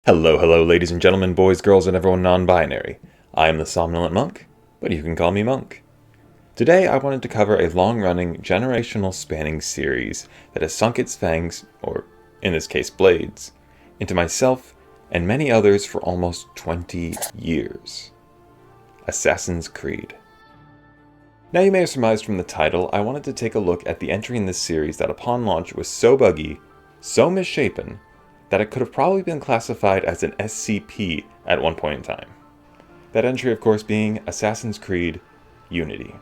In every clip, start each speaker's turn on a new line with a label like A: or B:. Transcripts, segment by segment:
A: Hello, ladies and gentlemen, boys, girls, and everyone non-binary. I am the SomnolentMonk, but you can call me Monk. Today I wanted to cover a long-running, generational spanning series that has sunk its fangs, or in this case blades, into myself and many others for almost 20 years. Assassin's Creed. Now you may have surmised from the title, I wanted to take a look at the entry in this series that upon launch was so buggy, so misshapen, that it could have probably been classified as an SCP at one point in time. That entry, of course, being Assassin's Creed Unity.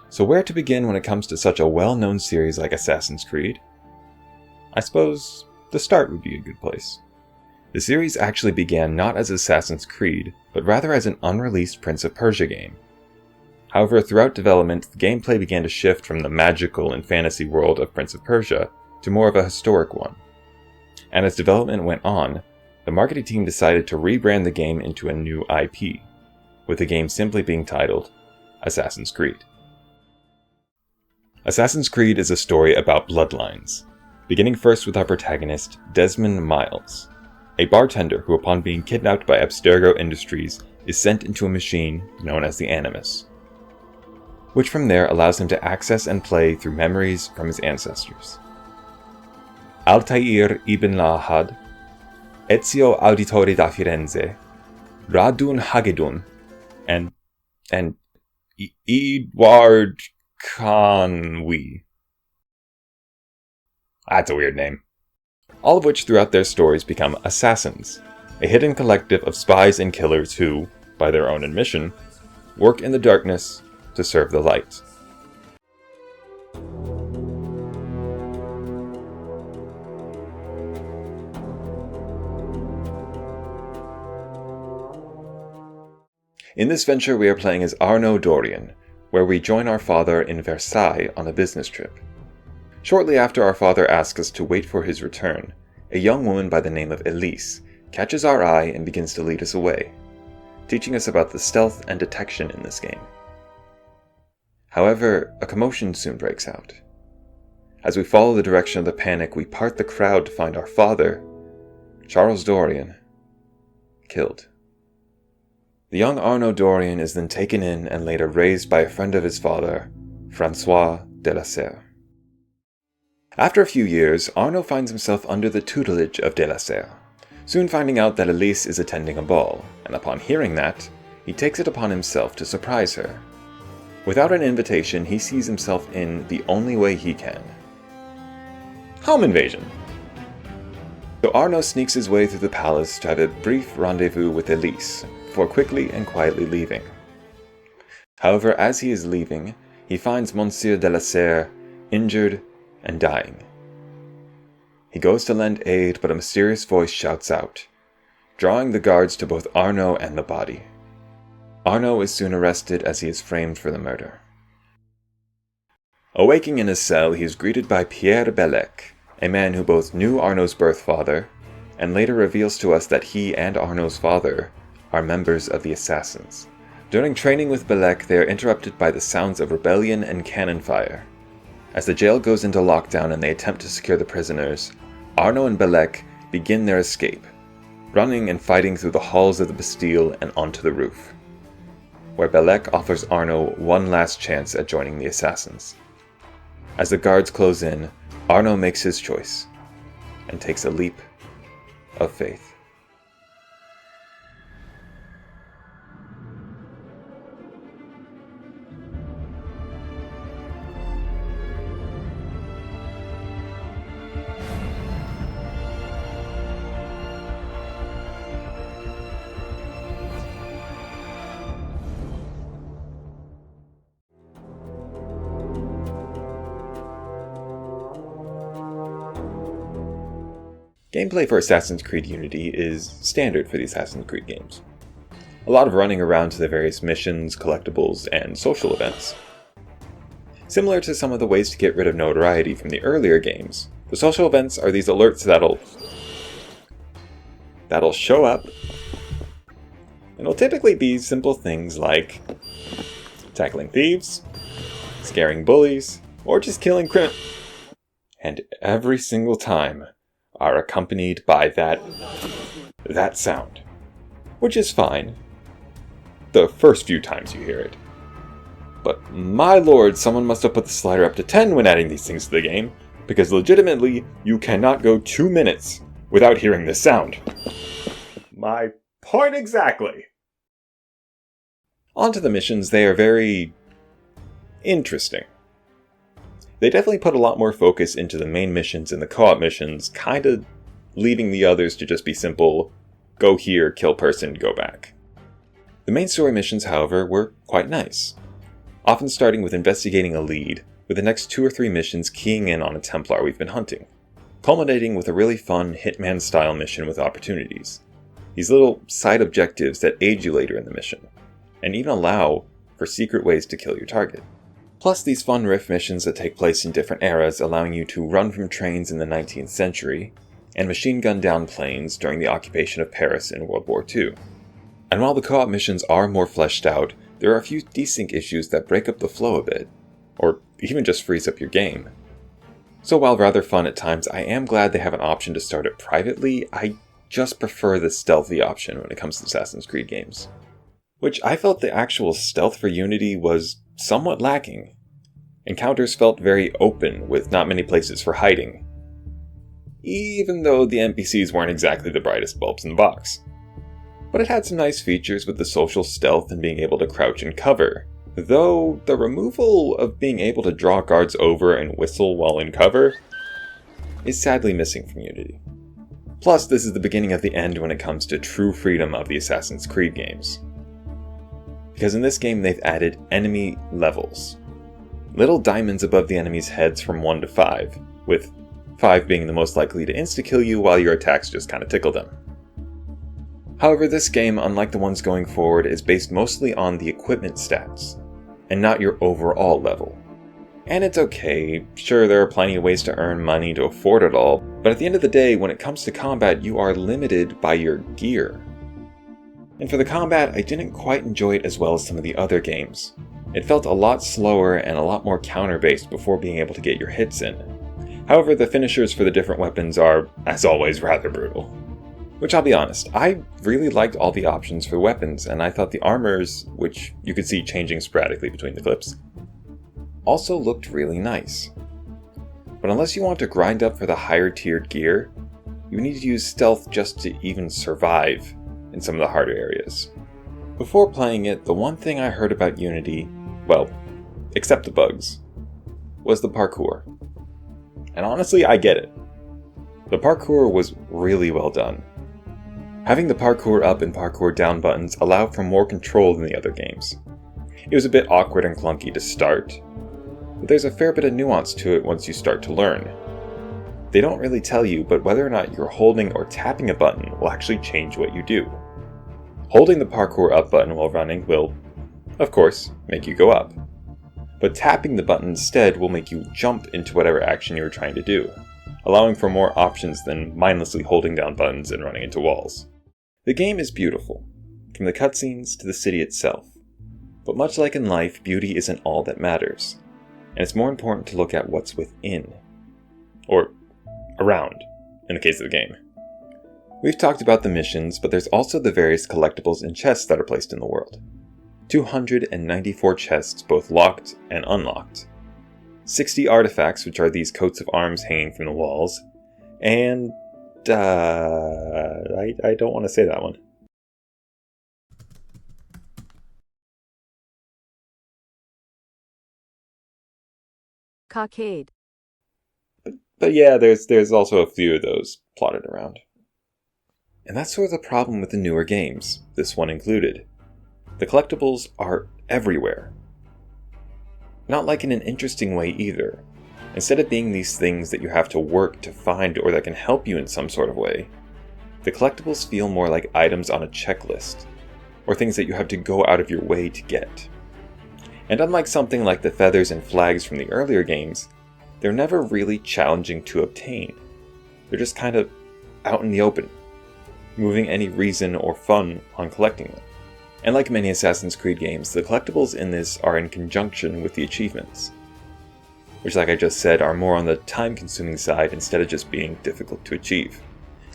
A: So where to begin when it comes to such a well-known series like Assassin's Creed? I suppose the start would be a good place. The series actually began not as Assassin's Creed, but rather as an unreleased Prince of Persia game. However, throughout development, the gameplay began to shift from the magical and fantasy world of Prince of Persia to more of a historic one. And as development went on, the marketing team decided to rebrand the game into a new IP, with the game simply being titled Assassin's Creed. Assassin's Creed is a story about bloodlines, beginning first with our protagonist, Desmond Miles, a bartender who upon being kidnapped by Abstergo Industries is sent into a machine known as the Animus, which from there allows him to access and play through memories from his ancestors. Altair ibn Lahad, Ezio Auditore da Firenze, Radun Hagedun, and Edward Conwy. That's a weird name. All of which throughout their stories become assassins, a hidden collective of spies and killers who, by their own admission, work in the darkness to serve the light. In this venture we are playing as Arnaud Dorian, where we join our father in Versailles on a business trip. Shortly after our father asks us to wait for his return, a young woman by the name of Elise catches our eye and begins to lead us away, teaching us about the stealth and detection in this game. However, a commotion soon breaks out. As we follow the direction of the panic, we part the crowd to find our father, Charles Dorian, killed. The young Arnaud Dorian is then taken in and later raised by a friend of his father, François de la Serre. After a few years, Arnaud finds himself under the tutelage of de la Serre, soon finding out that Elise is attending a ball, and upon hearing that, he takes it upon himself to surprise her. Without an invitation, he sees himself in the only way he can: home invasion. So Arnaud sneaks his way through the palace to have a brief rendezvous with Elise, before quickly and quietly leaving. However, as he is leaving, he finds Monsieur de la Serre injured and dying. He goes to lend aid, but a mysterious voice shouts out, drawing the guards to both Arnaud and the body. Arnaud is soon arrested as he is framed for the murder. Awaking in his cell, he is greeted by Pierre Belec, a man who both knew Arnaud's birth father, and later reveals to us that he and Arnaud's father are members of the Assassins. During training with Belec, they are interrupted by the sounds of rebellion and cannon fire. As the jail goes into lockdown and they attempt to secure the prisoners, Arnaud and Belec begin their escape, running and fighting through the halls of the Bastille and onto the roof, where Belec offers Arnaud one last chance at joining the Assassins. As the guards close in, Arnaud makes his choice, and takes a leap of faith. Gameplay for Assassin's Creed Unity is standard for the Assassin's Creed games. A lot of running around to the various missions, collectibles, and social events. Similar to some of the ways to get rid of notoriety from the earlier games, the social events are these alerts that'll show up, and it'll typically be simple things like tackling thieves, scaring bullies, or just killing criminals. And every single time, are accompanied by that sound. Which is fine, the first few times you hear it. But my lord, someone must have put the slider up to 10 when adding these things to the game, because legitimately, you cannot go 2 minutes without hearing this sound. My point exactly! On to the missions, they are very interesting. They definitely put a lot more focus into the main missions and the co-op missions, kinda leaving the others to just be simple, go here, kill person, go back. The main story missions, however, were quite nice, often starting with investigating a lead, with the next 2 or 3 missions keying in on a Templar we've been hunting, culminating with a really fun Hitman-style mission with opportunities. These little side objectives that aid you later in the mission, and even allow for secret ways to kill your target. Plus these fun riff missions that take place in different eras, allowing you to run from trains in the 19th century, and machine gun down planes during the occupation of Paris in World War II. And while the co-op missions are more fleshed out, there are a few desync issues that break up the flow a bit, or even just freeze up your game. So while rather fun at times, I am glad they have an option to start it privately. I just prefer the stealthy option when it comes to Assassin's Creed games. Which I felt the actual stealth for Unity was somewhat lacking. Encounters felt very open, with not many places for hiding, even though the NPCs weren't exactly the brightest bulbs in the box. But it had some nice features with the social stealth and being able to crouch and cover, though the removal of being able to draw guards over and whistle while in cover is sadly missing from Unity. Plus, this is the beginning of the end when it comes to true freedom of the Assassin's Creed games. Because in this game they've added enemy levels. Little diamonds above the enemy's heads from 1 to 5, with 5 being the most likely to insta-kill you while your attacks just kinda tickle them. However, this game, unlike the ones going forward, is based mostly on the equipment stats, and not your overall level. And it's okay, sure there are plenty of ways to earn money to afford it all, but at the end of the day, when it comes to combat, you are limited by your gear. And for the combat, I didn't quite enjoy it as well as some of the other games. It felt a lot slower and a lot more counter-based before being able to get your hits in. However, the finishers for the different weapons are, as always, rather brutal. Which I'll be honest, I really liked all the options for weapons, and I thought the armors, which you could see changing sporadically between the clips, also looked really nice. But unless you want to grind up for the higher tiered gear, you need to use stealth just to even survive in some of the harder areas. Before playing it, the one thing I heard about Unity, well, except the bugs, was the parkour. And honestly, I get it. The parkour was really well done. Having the parkour up and parkour down buttons allowed for more control than the other games. It was a bit awkward and clunky to start, but there's a fair bit of nuance to it once you start to learn. They don't really tell you, but whether or not you're holding or tapping a button will actually change what you do. Holding the parkour up button while running will, of course, make you go up. But tapping the button instead will make you jump into whatever action you were trying to do, allowing for more options than mindlessly holding down buttons and running into walls. The game is beautiful, from the cutscenes to the city itself. But much like in life, beauty isn't all that matters, and it's more important to look at what's within. Or around, in the case of the game. We've talked about the missions, but there's also the various collectibles and chests that are placed in the world. 294 chests, both locked and unlocked. 60 artifacts, which are these coats of arms hanging from the walls. And, I don't want to say that one.
B: Cockade.
A: But yeah, there's also a few of those plotted around. And that's sort of the problem with the newer games, this one included. The collectibles are everywhere. Not like in an interesting way either. Instead of being these things that you have to work to find or that can help you in some sort of way, the collectibles feel more like items on a checklist, or things that you have to go out of your way to get. And unlike something like the feathers and flags from the earlier games, they're never really challenging to obtain. They're just kind of out in the open, moving any reason or fun on collecting them. And like many Assassin's Creed games, the collectibles in this are in conjunction with the achievements. which like I just said are more on the time-consuming side instead of just being difficult to achieve.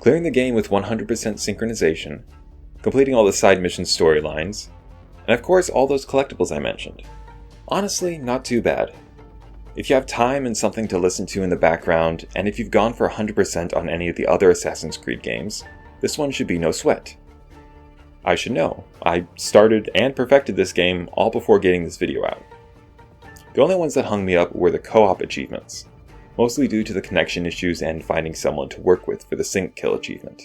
A: Clearing the game with 100% synchronization, completing all the side mission storylines, and of course all those collectibles I mentioned. Honestly, not too bad. If you have time and something to listen to in the background, and if you've gone for 100% on any of the other Assassin's Creed games, this one should be no sweat. I should know, I started and perfected this game all before getting this video out. The only ones that hung me up were the co-op achievements, mostly due to the connection issues and finding someone to work with for the sync kill achievement.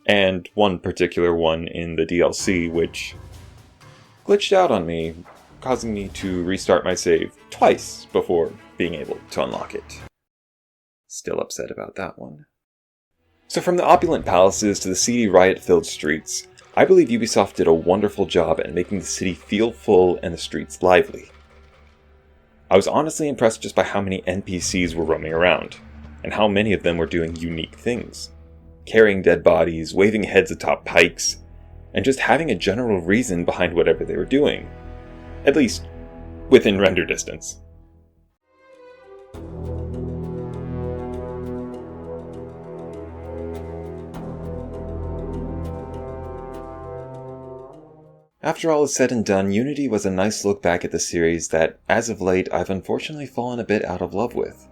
A: And one particular one in the DLC which glitched out on me, causing me to restart my save twice before being able to unlock it. Still upset about that one. So from the opulent palaces to the seedy riot-filled streets, I believe Ubisoft did a wonderful job at making the city feel full and the streets lively. I was honestly impressed just by how many NPCs were roaming around, and how many of them were doing unique things. Carrying dead bodies, waving heads atop pikes, and just having a general reason behind whatever they were doing. At least, within render distance. After all is said and done, Unity was a nice look back at the series that, as of late, I've unfortunately fallen a bit out of love with.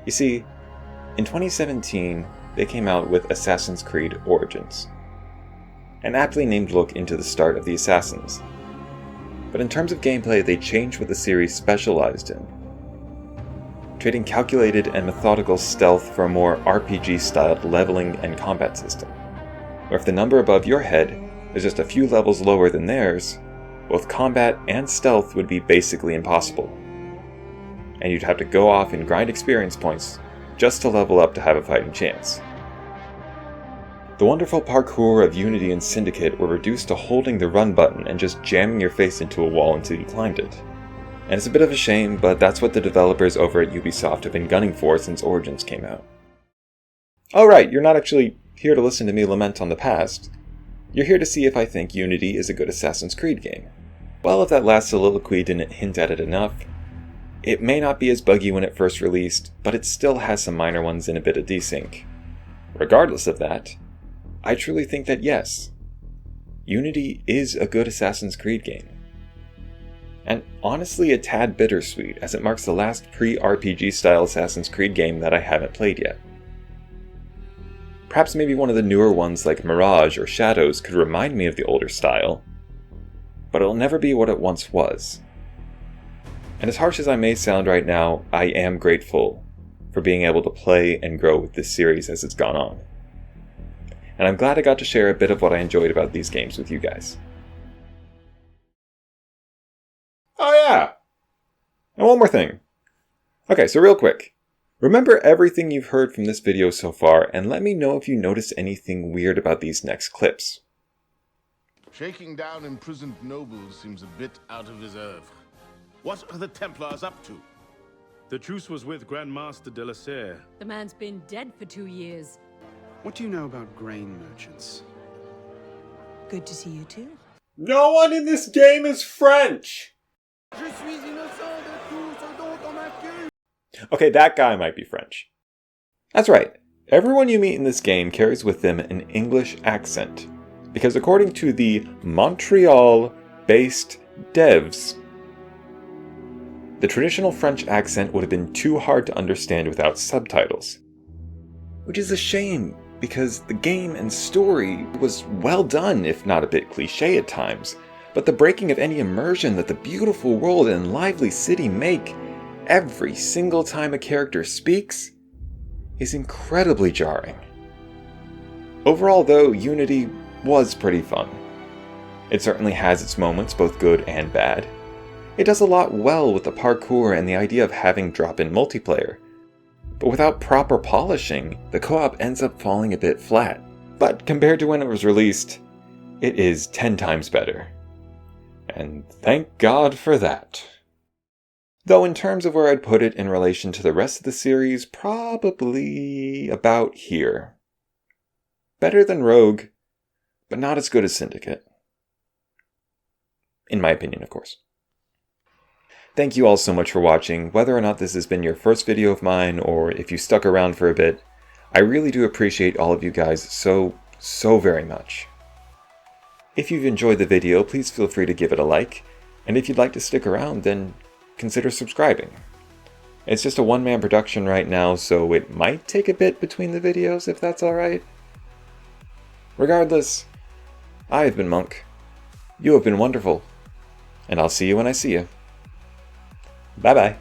A: You see, in 2017, they came out with Assassin's Creed Origins, an aptly named look into the start of the Assassins. But in terms of gameplay, they changed what the series specialized in, trading calculated and methodical stealth for a more RPG-styled leveling and combat system, where if the number above your head is just a few levels lower than theirs, both combat and stealth would be basically impossible, and you'd have to go off and grind experience points just to level up to have a fighting chance. The wonderful parkour of Unity and Syndicate were reduced to holding the run button and just jamming your face into a wall until you climbed it. And it's a bit of a shame, but that's what the developers over at Ubisoft have been gunning for since Origins came out. Oh right, you're not actually here to listen to me lament on the past. You're here to see if I think Unity is a good Assassin's Creed game. Well, if that last soliloquy didn't hint at it enough, it may not be as buggy when it first released, but it still has some minor ones and a bit of desync. Regardless of that, I truly think that yes, Unity is a good Assassin's Creed game. And honestly a tad bittersweet, as it marks the last pre-RPG style Assassin's Creed game that I haven't played yet. Perhaps maybe one of the newer ones like Mirage or Shadows could remind me of the older style, but it'll never be what it once was. And as harsh as I may sound right now, I am grateful for being able to play and grow with this series as it's gone on. And I'm glad I got to share a bit of what I enjoyed about these games with you guys. Oh yeah! And one more thing. Okay, so real quick. Remember everything you've heard from this video so far, and let me know if you notice anything weird about these next clips.
B: Shaking down imprisoned nobles seems a bit out of his oeuvre. What are the Templars up to?
C: The truce was with Grand Master de la Serre.
D: The man's been dead for 2 years.
E: What do you know about grain merchants?
D: Good to see you too.
A: No one in this game is French! Okay, that guy might be French. That's right. Everyone you meet in this game carries with them an English accent, because according to the Montreal-based devs, the traditional French accent would have been too hard to understand without subtitles. Which is a shame, because the game and story was well done, if not a bit cliché at times, but the breaking of any immersion that the beautiful world and lively city make every single time a character speaks is incredibly jarring. Overall though, Unity was pretty fun. It certainly has its moments, both good and bad. It does a lot well with the parkour and the idea of having drop-in multiplayer. But without proper polishing, the co-op ends up falling a bit flat. But compared to when it was released, it is 10 times better. And thank God for that. Though in terms of where I'd put it in relation to the rest of the series, probably about here. Better than Rogue, but not as good as Syndicate. In my opinion, of course. Thank you all so much for watching, whether or not this has been your first video of mine or if you stuck around for a bit. I really do appreciate all of you guys so very much. If you've enjoyed the video, please feel free to give it a like, and if you'd like to stick around, then consider subscribing. It's just a one-man production right now, so it might take a bit between the videos if that's alright. Regardless, I have been Monk. You have been wonderful, and I'll see you when I see you. Bye bye.